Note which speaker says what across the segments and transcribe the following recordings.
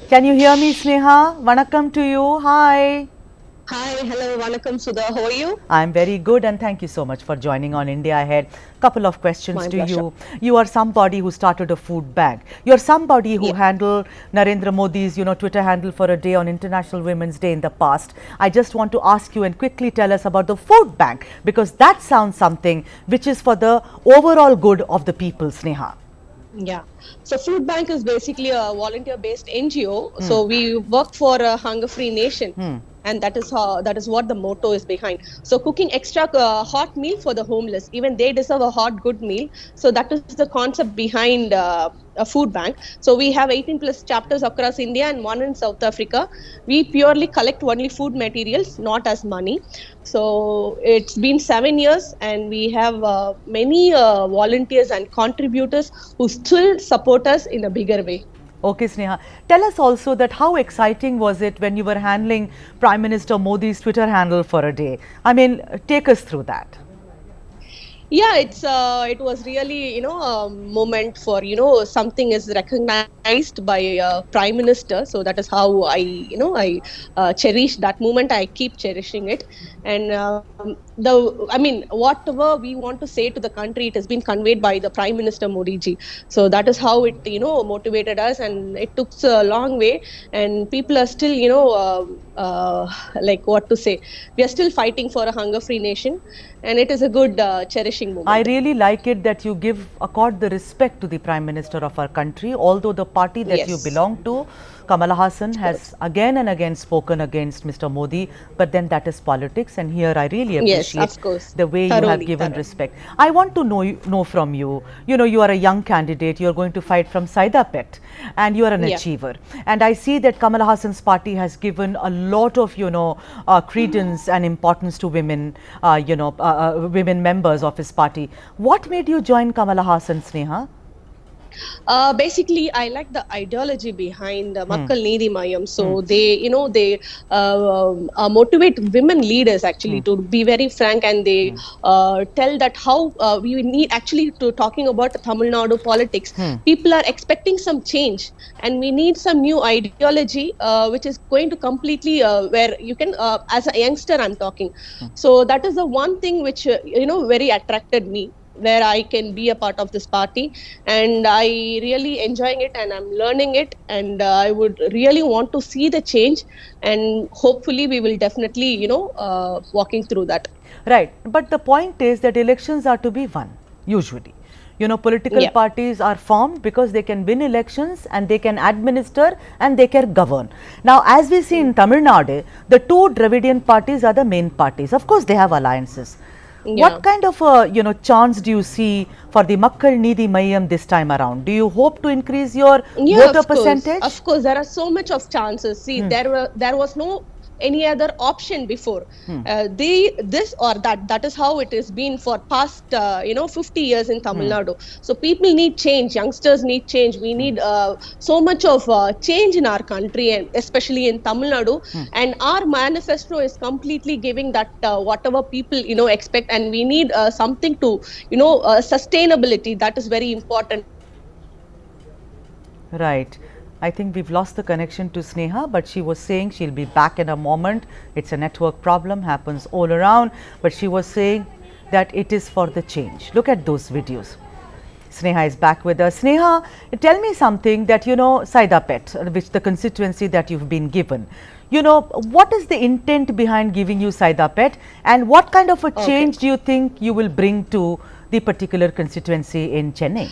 Speaker 1: Can you hear me, Sneha? Vanakkam to you. Hi.
Speaker 2: Hi, hello, Vanakkam Sudha. How are you?
Speaker 1: I'm very good and thank you so much for joining on India Ahead. Couple of questions
Speaker 2: My
Speaker 1: to
Speaker 2: pleasure.
Speaker 1: you. You are somebody who started a food bank. You're somebody who
Speaker 2: Yeah.
Speaker 1: handled Narendra Modi's, Twitter handle for a day on International Women's Day in the past. I just want to ask you and quickly tell us about the food bank because that sounds something which is for the overall good of the people, Sneha.
Speaker 2: Yeah. So Food Bank is basically a volunteer-based NGO. So we work for a hunger-free nation. And that is what the motto is behind. So cooking extra hot meal for the homeless, even they deserve a hot good meal. So that is the concept behind a food bank. So we have 18 plus chapters across India and one in South Africa. We purely collect only food materials, not as money. So it's been 7 years, and we have many volunteers and contributors who still support us in a bigger way.
Speaker 1: Okay, Sneha. Tell us also that how exciting was it when you were handling Prime Minister Modi's Twitter handle for a day? I mean, take us through that.
Speaker 2: Yeah, it was really a moment for something is recognized by Prime Minister. So that is how I cherish that moment. I keep cherishing it, and whatever we want to say to the country, it has been conveyed by the Prime Minister Modi ji. So that is how it motivated us, and it took a long way, and people are still like what to say, we are still fighting for a hunger free nation, and it is a good cherishing
Speaker 1: I
Speaker 2: moment.
Speaker 1: really like it that you accord the respect to the Prime Minister of our country, although the party that you
Speaker 2: Yes,
Speaker 1: belong to, Kamala Hassan,
Speaker 2: of
Speaker 1: has
Speaker 2: course.
Speaker 1: again and again spoken against Mr. Modi, but then that is politics, and here I really
Speaker 2: Yes,
Speaker 1: appreciate
Speaker 2: of course.
Speaker 1: the way you have
Speaker 2: Thoroughly,
Speaker 1: given
Speaker 2: thoroughly.
Speaker 1: respect. I want to know from you, you are a young candidate, you are going to fight from Saidapet, and you are an
Speaker 2: Yeah.
Speaker 1: achiever. And I see that Kamala Hassan's party has given a lot of, credence and importance to women, women members of his party. What made you join Kamala Hassan, Sneha?
Speaker 2: Basically, I like the ideology behind
Speaker 1: Hmm.
Speaker 2: Makkal Needi Mayam.
Speaker 1: Hmm.
Speaker 2: So they motivate women leaders
Speaker 1: Hmm.
Speaker 2: actually to be very frank, and they tell that how we need actually to talking about Tamil Nadu politics.
Speaker 1: Hmm.
Speaker 2: People are expecting some change, and we need some new ideology, which is going to completely where you can, as a youngster, I'm talking. So that is the one thing which very attracted me, where I can be a part of this party, and I really enjoying it, and I'm learning it, and I would really want to see the change, and hopefully we will definitely walking through that.
Speaker 1: Right. But the point is that elections are to be won, usually. Political
Speaker 2: Yeah.
Speaker 1: parties are formed because they can win elections and they can administer and they can govern. Now, as we see in Tamil Nadu, the two Dravidian parties are the main parties. Of course, they have alliances.
Speaker 2: Yeah.
Speaker 1: What kind of a chance do you see for the Makkal Needi Mayam this time around? Do you hope to increase your
Speaker 2: Yeah,
Speaker 1: voter
Speaker 2: of course.
Speaker 1: percentage?
Speaker 2: Of course, there are so much of chances. See, there was no any other option before. They this or that. That is how it has been for past 50 years in Tamil Nadu. So people need change. Youngsters need change. We need so much of change in our country, and especially in Tamil Nadu. And our manifesto is completely giving that whatever people expect, and we need something to sustainability. That is very important.
Speaker 1: Right. I think we've lost the connection to Sneha, but she was saying she'll be back in a moment. It's a network problem, happens all around. But she was saying that it is for the change. Look at those videos. Sneha is back with us. Sneha, tell me something that, Saidapet, which the constituency that you've been given. What is the intent behind giving you Saidapet, and what kind of a
Speaker 2: Okay.
Speaker 1: change do you think you will bring to the particular constituency in Chennai?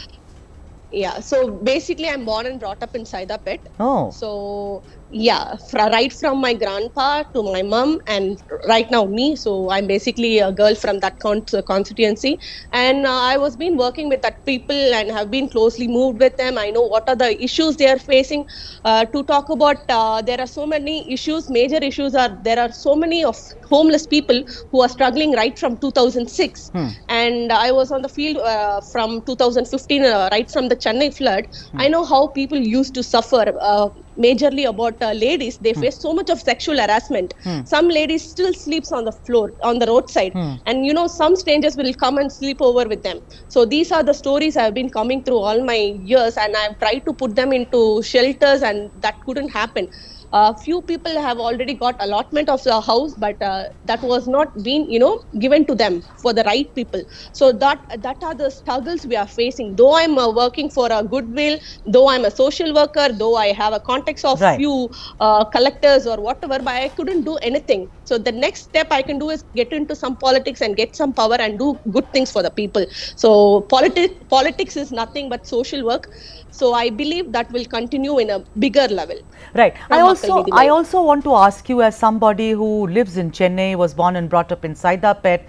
Speaker 2: Yeah, so basically, I'm born and brought up in Saidapet.
Speaker 1: Oh.
Speaker 2: So yeah, right from my grandpa to my mom, and right now me. So I'm basically a girl from that constituency, and I was been working with that people and have been closely moved with them. I know what are the issues they are facing. To talk about, there are so many issues. Major issues are there are so many of homeless people who are struggling right from 2006, and I was on the field from 2015, right from the Chennai flood, I know how people used to suffer. Majorly about ladies, they face so much of sexual harassment. Some ladies still sleeps on the floor on the roadside, and some strangers will come and sleep over with them. So these are the stories I've been coming through all my years, and I've tried to put them into shelters, and that couldn't happen. Few people have already got allotment of the house, but that was not being given to them for the right people. So that are the struggles we are facing. Though I'm working for a goodwill, though I'm a social worker, though I have a context of few collectors or whatever, but I couldn't do anything. So the next step I can do is get into some politics and get some power and do good things for the people. So politics is nothing but social work. So I believe that will continue in a bigger level.
Speaker 1: Right. I also want to ask you, as somebody who lives in Chennai, was born and brought up in Saidapet,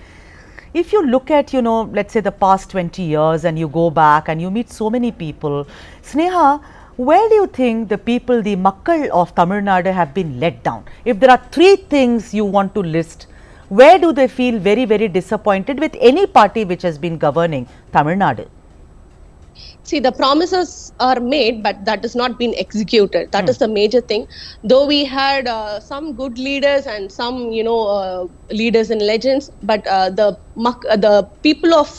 Speaker 1: if you look at, let's say the past 20 years and you go back and you meet so many people, Sneha, where do you think the people, the Makkal of Tamil Nadu, have been let down? If there are 3 things you want to list, where do they feel very, very disappointed with any party which has been governing Tamil Nadu?
Speaker 2: See, the promises are made, but that has not been executed. That is the major thing. Though we had some good leaders and some, leaders and legends, but the people of,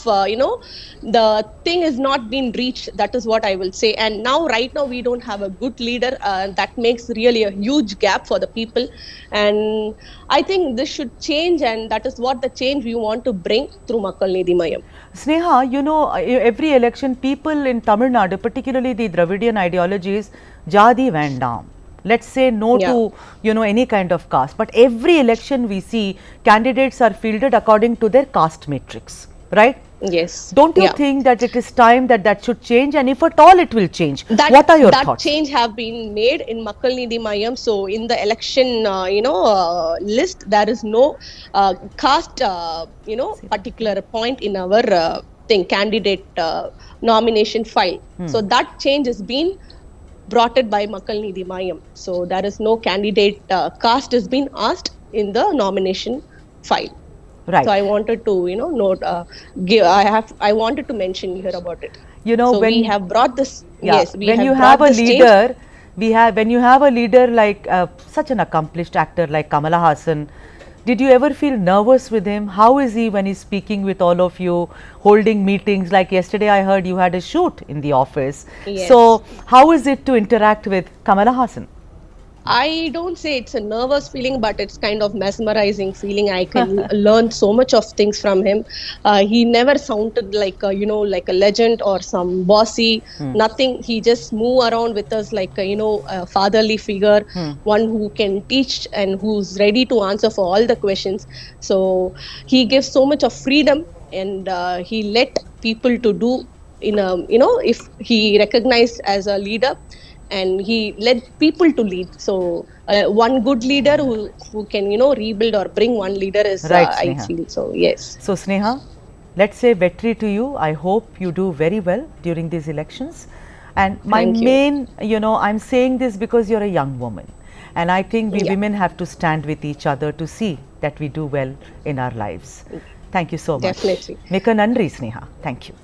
Speaker 2: the thing has not been reached. That is what I will say. And right now, we don't have a good leader. That makes really a huge gap for the people. And I think this should change, and that is what the change we want to bring through Makkal Nidhi Mayam.
Speaker 1: Sneha, every election, people in Tamil Nadu, particularly the Dravidian ideologies, Jadi Vandam. Let's say no to, any kind of caste. But every election we see, candidates are fielded according to their caste matrix, right?
Speaker 2: Yes.
Speaker 1: Don't you think that it is time that should change, and if at all it will change? What are your thoughts?
Speaker 2: That change have been made in Makkal Nidhi Mayam. So in the election, list, there is no caste, particular point in our candidate nomination file. So that change has been brought it by Makkal Nidhi Mayam. So there is no candidate caste has been asked in the nomination file.
Speaker 1: Right.
Speaker 2: So I wanted to, note, I wanted to mention here about it. So when we have brought this,
Speaker 1: when you have a leader, when you have a leader like such an accomplished actor like Kamala Hassan, did you ever feel nervous with him? How is he when he's speaking with all of you, holding meetings? Like yesterday, I heard you had a shoot in the office.
Speaker 2: Yes.
Speaker 1: So how is it to interact with Kamala Hassan?
Speaker 2: I don't say it's a nervous feeling, but it's kind of mesmerizing feeling. I can learn so much of things from him. He never sounded like like a legend or some bossy, nothing. He just move around with us like a fatherly figure, one who can teach and who's ready to answer for all the questions. So he gives so much of freedom, and he let people to do in a, if he recognized as a leader, and he led people to lead. So one good leader who can rebuild or bring one leader is
Speaker 1: right,
Speaker 2: I feel. So yes.
Speaker 1: So Sneha, let's say vetri to you. I hope you do very well during these elections. And my main, I'm saying this because you're a young woman, and I think we women have to stand with each other to see that we do well in our lives. Thank you so much.
Speaker 2: Definitely.
Speaker 1: Mika Nandri, Sneha. Thank you.